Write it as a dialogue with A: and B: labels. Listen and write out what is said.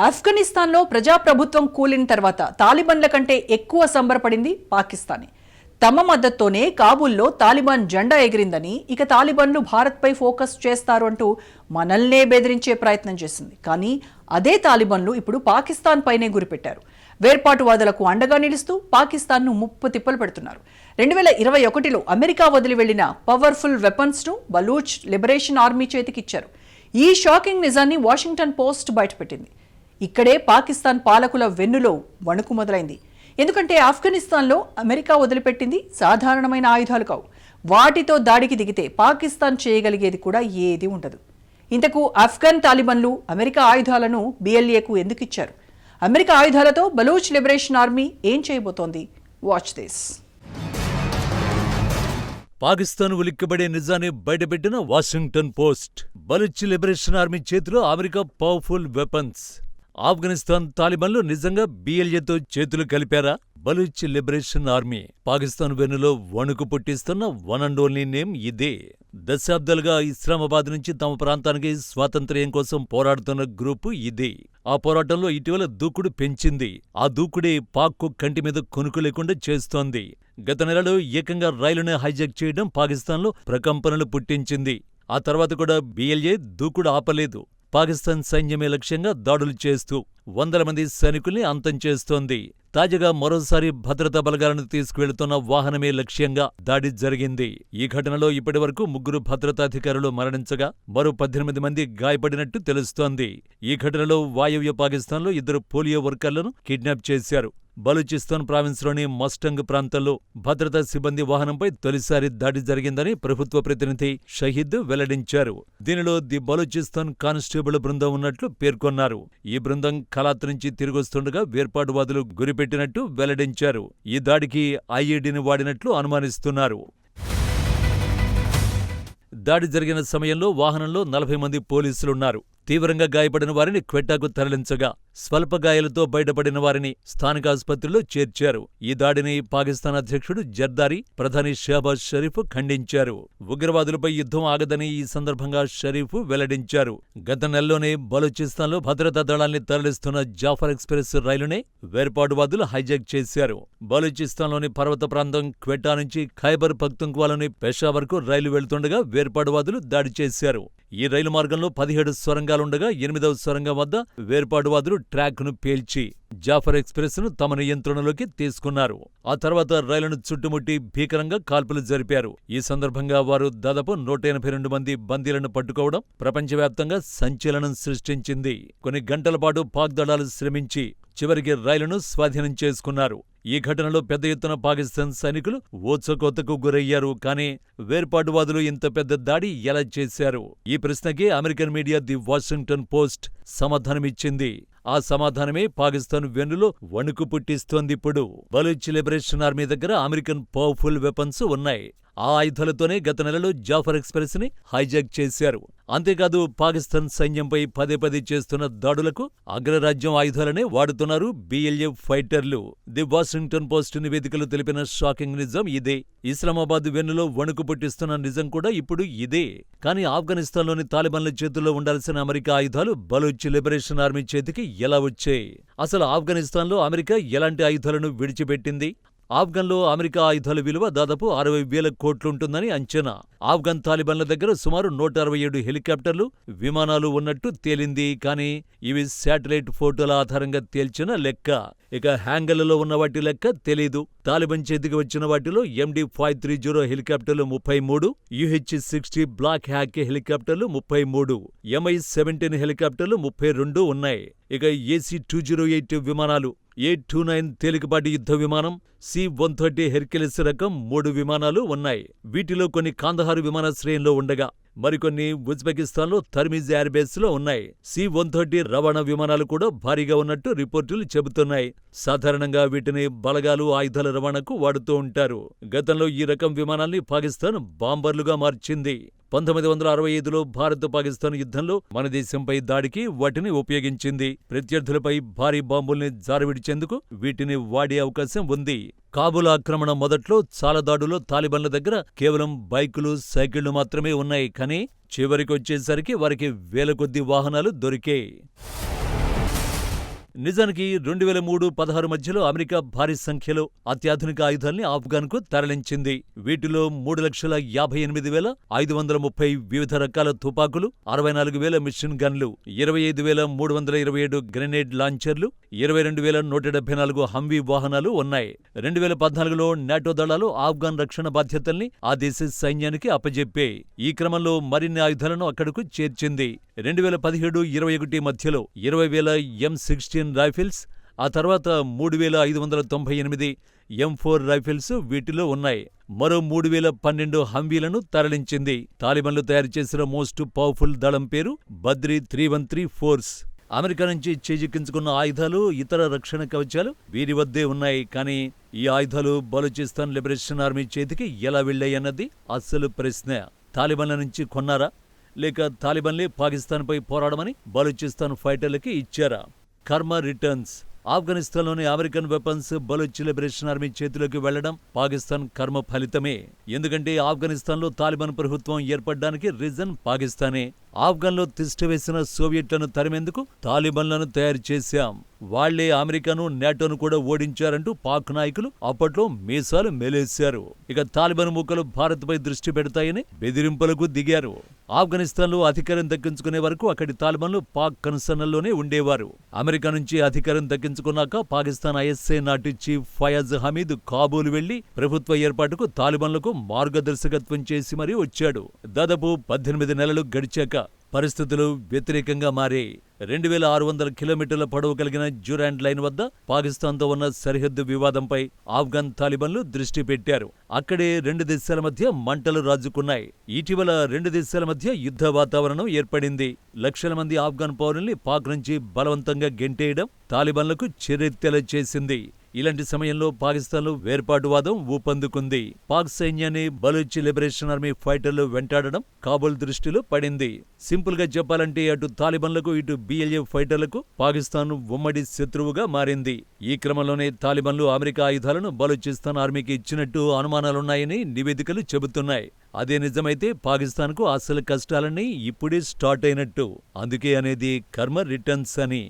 A: ఆఫ్ఘనిస్తాన్లో ప్రజాప్రభుత్వం కూలిన తర్వాత తాలిబాన్ల కంటే ఎక్కువ సంబరపడింది పాకిస్తానే. తమ మద్దతుతోనే కాబూల్లో తాలిబాన్ జెండా ఎగిరిందని, ఇక తాలిబాన్లు భారత్పై ఫోకస్ చేస్తారు అంటూ మనల్నే బెదిరించే ప్రయత్నం చేసింది. కానీ అదే తాలిబాన్లు ఇప్పుడు పాకిస్తాన్ పైనే గురిపెట్టారు. వేర్పాటువాదులకు అండగా నిలుస్తూ పాకిస్తాన్ను ముప్పు తిప్పలు పెడుతున్నారు. 2021లో అమెరికా వదిలి వెళ్లిన పవర్ఫుల్ వెపన్స్ను బలూచ్ లిబరేషన్ ఆర్మీ చేతికిచ్చారు. ఈ షాకింగ్ నిజాన్ని వాషింగ్టన్ పోస్ట్ బయటపెట్టింది. ఇక్కడే పాకిస్తాన్ పాలకుల వెన్నులో వణుకు మొదలైంది. ఎందుకంటే ఆఫ్ఘనిస్తాన్లో అమెరికా వదిలిపెట్టింది సాధారణమైన ఆయుధాలు కావు. వాటితో దాడికి దిగితే పాకిస్తాన్ చేయగలిగేది కూడా ఏది ఉండదు. ఇంతకు ఆఫ్ఘన్ తాలిబాన్లు అమెరికా ఆయుధాలను బిఎల్ఏకు ఎందుకు ఇచ్చారు? అమెరికా ఆయుధాలతో బలూచ్ లిబరేషన్ ఆర్మీ ఏం చేయబోతోంది? Watch this.
B: పాకిస్తాన్ ఉలిక్కబడే నిజాన్ని బయటపెట్టిన Washington Post. Baloch liberation army చేతిలో అమెరికా పవర్ఫుల్ వెపన్స్. ఆఫ్ఘనిస్తాన్ తాలిబాన్లు నిజంగా బిఎల్ఏతో చేతులు కలిపారా? బలూచ్ లిబరేషన్ ఆర్మీ పాకిస్తాన్ వెన్నులో వణుకు పుట్టిస్తున్న వన్ అండ్ ఓన్లీ నేమ్ ఇదే. దశాబ్దాలుగా ఇస్లామాబాద్ నుంచి తమ ప్రాంతానికి స్వాతంత్ర్యం కోసం పోరాడుతున్న గ్రూపు ఇదే. ఆ పోరాటంలో ఇటీవల దూకుడు పెంచింది. ఆ దూకుడే పాక్కు కంటి మీద కొనుకు లేకుండా చేస్తోంది. గత నెలలో ఏకంగా రైలునే హైజాక్ చేయడం పాకిస్తాన్లో ప్రకంపనలు పుట్టించింది. ఆ తర్వాత కూడా బిఎల్ఏ దూకుడు ఆపలేదు. పాకిస్తాన్ సైన్యమే లక్ష్యంగా దాడులు చేస్తూ వందల మంది సైనికుల్ని అంతం చేస్తోంది. తాజాగా మరోసారి భద్రతా బలగాలను తీసుకువెళుతున్న వాహనమే లక్ష్యంగా దాడి జరిగింది. ఈ ఘటనలో ఇప్పటివరకు 3 భద్రతాధికారులు మరణించగా మరో 18 మంది గాయపడినట్టు తెలుస్తోంది. ఈ ఘటనలో వాయవ్య పాకిస్తాన్లో 2 పోలియో వర్కర్లను కిడ్నాప్ చేశారు. బలూచిస్తాన్ ప్రావిన్స్లోని మస్టంగ్ ప్రాంతంలో భద్రతా సిబ్బంది వాహనంపై తొలిసారి దాడి జరిగిందని ప్రభుత్వ ప్రతినిధి షహీద్ వెల్లడించారు. దీనిలో ది బలూచిస్తాన్ కానిస్టేబుల్ బృందం ఉన్నట్లు పేర్కొన్నారు. ఈ బృందం ఖలాత్ నుంచి తిరిగొస్తుండగా వేర్పాటువాదులు గురిపెట్టినట్టు వెల్లడించారు. ఈ దాడికి ఐఈడీని వాడినట్లు అనుమానిస్తున్నారు. దాడి జరిగిన సమయంలో వాహనంలో 40 మంది పోలీసులున్నారు. తీవ్రంగా గాయపడిన వారిని క్వెట్టాకు తరలించగా స్వల్ప గాయాలతో బయటపడిన వారిని స్థానిక ఆసుపత్రిలో చేర్చారు. ఈ దాడిని పాకిస్తాన్ అధ్యక్షుడు జర్దారీ, ప్రధాని షహబాజ్ షరీఫ్ ఖండించారు. ఉగ్రవాదులపై యుద్ధం ఆగదని ఈ సందర్భంగా షరీఫ్ వెల్లడించారు. గత నెలలోనే బలూచిస్తాన్లో భద్రతా దళాల్ని తరలిస్తున్న జాఫర్ ఎక్స్ప్రెస్ రైలునే వేర్పాటువాదులు హైజాక్ చేశారు. బలూచిస్తాన్లోని పర్వత ప్రాంతం క్వెట్టా నుంచి ఖైబర్ పఖ్తుంఖ్వాలోని పెషావర్కు రైలు వెళ్తుండగా వేర్పాటువాదులు దాడి చేశారు. ఈ రైలు మార్గంలో 17 సొరంగాలుండగా 8వ సొరంగం వద్ద వేర్పాటువాదులు ట్రాక్ను పేల్చి జాఫర్ ఎక్స్ప్రెస్ ను తమ నియంత్రణలోకి తీసుకున్నారు. ఆ తర్వాత రైలును చుట్టుముట్టి భీకరంగా కాల్పులు జరిపారు. ఈ సందర్భంగా వారు దాదాపు 182 మంది బందీలను పట్టుకోవడం ప్రపంచవ్యాప్తంగా సంచలనం సృష్టించింది. కొన్ని గంటల పాటు పాక్ దళాలు శ్రమించి చివరికి రైలును స్వాధీనం చేసుకున్నారు. ఈ ఘటనలో పెద్ద ఎత్తున పాకిస్తాన్ సైనికులు ఊచకోతకు గురయ్యారు. కానీ వేర్పాటువాదులు ఇంత పెద్ద దాడి ఎలా చేశారు? ఈ ప్రశ్నకి American media the Washington Post సమాధానమిచ్చింది. ఆ సమాధానమే పాకిస్తాన్ వెన్నులో వణుకు పుట్టిస్తోందిప్పుడు. బలూచ్ లిబరేషన్ ఆర్మీ దగ్గర అమెరికన్ పవర్ఫుల్ వెపన్స్ ఉన్నాయి. ఆ ఆయుధాలతోనే గత నెలలో జాఫర్ ఎక్స్ప్రెస్ ని హైజాక్ చేశారు. అంతేకాదు పాకిస్తాన్ సైన్యంపై పదే చేస్తున్న దాడులకు అగ్రరాజ్యం ఆయుధాలనే వాడుతున్నారు బిఎల్ఏ ఫైటర్లు. ది వాషింగ్టన్ పోస్ట్ నివేదికలు తెలిపిన షాకింగ్ నిజం ఇదే. ఇస్లామాబాద్ వెన్నులో వణుకు పుట్టిస్తున్న నిజం కూడా ఇప్పుడు ఇదే. కానీ ఆఫ్ఘనిస్తాన్లోని తాలిబాన్ల చేతుల్లో ఉండాల్సిన అమెరికా ఆయుధాలు బలూచ్ లిబరేషన్ ఆర్మీ చేతికి ఎలా వచ్చాయి? అసలు ఆఫ్ఘనిస్తాన్లో అమెరికా ఎలాంటి ఆయుధాలను విడిచిపెట్టింది? ఆఫ్ఘన్లో అమెరికా ఆయుధాల విలువ దాదాపు 60,000 కోట్లుంటుందని అంచనా. ఆఫ్ఘన్ తాలిబాన్ల దగ్గర సుమారు 167 హెలికాప్టర్లు, విమానాలు ఉన్నట్టు తేలింది. కానీ ఇవి శాటిలైట్ ఫోటోల ఆధారంగా తేల్చిన లెక్క. ఇక హ్యాంగర్లలో ఉన్న వాటి లెక్క తెలీదు. తాలిబాన్ చేతికి వచ్చిన వాటిలో MD-530 హెలికాప్టర్లు 33, UH-60 బ్లాక్ హ్యాక్ హెలికాప్టర్లు 33, MI-17 హెలికాప్టర్లు 32 ఉన్నాయి. ఇక AC-208 విమానాలు, A-29 తేలికపాటి యుద్ధ విమానం, C-130 హెర్క్యులెస్ రకం 3 విమానాలు ఉన్నాయి. వీటిలో కొన్ని కాందహార్ విమానాశ్రయంలో ఉండగా మరికొన్ని ఉజ్బెకిస్తాన్లో తర్మిజ్ ఎయిర్బేస్ లో ఉన్నాయి. C-130 రవాణా విమానాలు కూడా భారీగా ఉన్నట్టు రిపోర్టులు చెబుతున్నాయి. సాధారణంగా వీటిని బలగాలు, ఆయుధాల రవాణాకు వాడుతూ ఉంటారు. గతంలో ఈ రకం విమానాల్ని పాకిస్తాన్ బాంబర్లుగా మార్చింది. 1965లో భారత్-పాకిస్తాన్ యుద్ధంలో మన దేశంపై దాడికి వాటిని ఉపయోగించింది. ప్రత్యర్థులపై భారీ బాంబుల్ని జారవిడిచేందుకు వీటిని వాడే అవకాశం ఉంది. కాబూల్ ఆక్రమణ మొదట్లో చాలా దాడుల్లో తాలిబాన్ల దగ్గర కేవలం బైకులు, సైకిళ్లు మాత్రమే ఉన్నాయి. కానీ చివరికొచ్చేసరికి వారికి వేల కొద్దీ వాహనాలు దొరికాయి. నిజానికి 2003-16 మధ్యలో అమెరికా భారీ సంఖ్యలో అత్యాధునిక ఆయుధాల్ని ఆఫ్ఘాన్కు తరలించింది. వీటిలో 3,58,530 వివిధ రకాల తుపాకులు, 64,000 మిషన్ గన్లు, 25,327 గ్రెనేడ్ లాంచర్లు, 22,174 హంవీ వాహనాలు ఉన్నాయి. 2014లో నాటో దళాలు ఆఫ్ఘాన్ రక్షణ బాధ్యతల్ని ఆ దేశ సైన్యానికి అప్పజెప్పాయి. ఈ క్రమంలో మరిన్ని ఆయుధాలను అక్కడకు చేర్చింది. 2017-21 మధ్యలో 20,000 M16 రైఫిల్స్, ఆ తర్వాత 3,598 M4 రైఫిల్స్ వీటిలో ఉన్నాయి. మరో 3,012 హంవీలను తరలించింది. తాలిబాన్లు తయారు చేసిన మోస్ట్ పవర్ఫుల్ దళం పేరు బద్రీ 313 ఫోర్స్. అమెరికా నుంచి చేజిక్కించుకున్న ఆయుధాలు, ఇతర రక్షణ కవచాలు వీరి వద్దే ఉన్నాయి. కానీ ఈ ఆయుధాలు బలూచిస్తాన్ లిబరేషన్ ఆర్మీ చేతికి ఎలా వెళ్ళాయన్నది అసలు ప్రశ్న. తాలిబాన్ల నుంచి కొన్నారా, లేక తాలిబాన్లే పాకిస్తాన్పై పోరాడమని బలూచిస్తాన్ ఫైటర్లకి ఇచ్చారా? కర్మ రిటర్న్స్. ఆఫ్ఘనిస్తాన్లోని American weapons Baloch liberation army చేతిలోకి వెళ్లడం పాకిస్తాన్ కర్మ ఫలితమే. ఎందుకంటే ఆఫ్ఘనిస్తాన్లో తాలిబాన్ ప్రభుత్వం ఏర్పడ్డానికి రీజన్ పాకిస్తానే. ఆఫ్ఘన్లో తిష్టవేసిన సోవియట్లను తరిమేందుకు తాలిబాన్లను తయారు చేశాం. వాళ్లే అమెరికాను, నాటోను కూడా ఓడించారంటూ పాక్ నాయకులు అప్పట్లో మీసాలు మెలేశారు. ఇక తాలిబాన్ మూకలు భారత్పై దృష్టి పెడతాయని బెదిరింపులకు దిగారు. ఆఫ్ఘనిస్తాన్లో అధికారం దక్కించుకునే వరకు అక్కడి తాలిబాన్లు పాక్ కనుసన్నల్లోనే ఉండేవారు. అమెరికా నుంచి అధికారం దక్కించుకున్నాక పాకిస్తాన్ ఐఎస్ఐ నాటి చీఫ్ ఫయాజ్ హమీద్ కాబూల్ వెళ్లి ప్రభుత్వ ఏర్పాటుకు తాలిబాన్లకు మార్గదర్శకత్వం చేసి మరీ వచ్చాడు. దాదాపు 18 నెలలు గడిచాక పరిస్థితులు వ్యతిరేకంగా మారాయి. 2,600 కిలోమీటర్ల పొడవు కలిగిన డ్యూరాండ్ లైన్ వద్ద పాకిస్తాన్తో ఉన్న సరిహద్దు వివాదంపై ఆఫ్ఘన్ తాలిబాన్లు దృష్టి పెట్టారు. అక్కడే రెండు దేశాల మధ్య మంటలు రాజుకున్నాయి. ఇటీవల రెండు దేశాల మధ్య యుద్ధ వాతావరణం ఏర్పడింది. లక్షల మంది ఆఫ్ఘన్ పౌరుల్ని పాక్ నుంచి బలవంతంగా గెంటేయడం తాలిబాన్లకు చిరెత్తెల చేసింది. ఇలాంటి సమయంలో పాకిస్తాన్లో వేర్పాటువాదం ఊపందుకుంది. పాక్ సైన్యాన్ని బలూచ్ లిబరేషన్ ఆర్మీ ఫైటర్లు వెంటాడడం కాబూల్ దృష్టిలో పడింది. సింపుల్ గా చెప్పాలంటే అటు తాలిబాన్లకు, ఇటు బిఎల్ఎఫ్ ఫైటర్లకు పాకిస్తాన్ ఉమ్మడి శత్రువుగా మారింది. ఈ క్రమంలోనే తాలిబాన్లు అమెరికా ఆయుధాలను బలూచిస్తాన్ ఆర్మీకి ఇచ్చినట్టు అనుమానాలున్నాయని నివేదికలు చెబుతున్నాయి. అదే నిజమైతే పాకిస్తాన్కు అసలు కష్టాలన్నీ ఇప్పుడే స్టార్ట్ అయినట్టు. అందుకే అనేది కర్మ రిటర్న్స్ అని.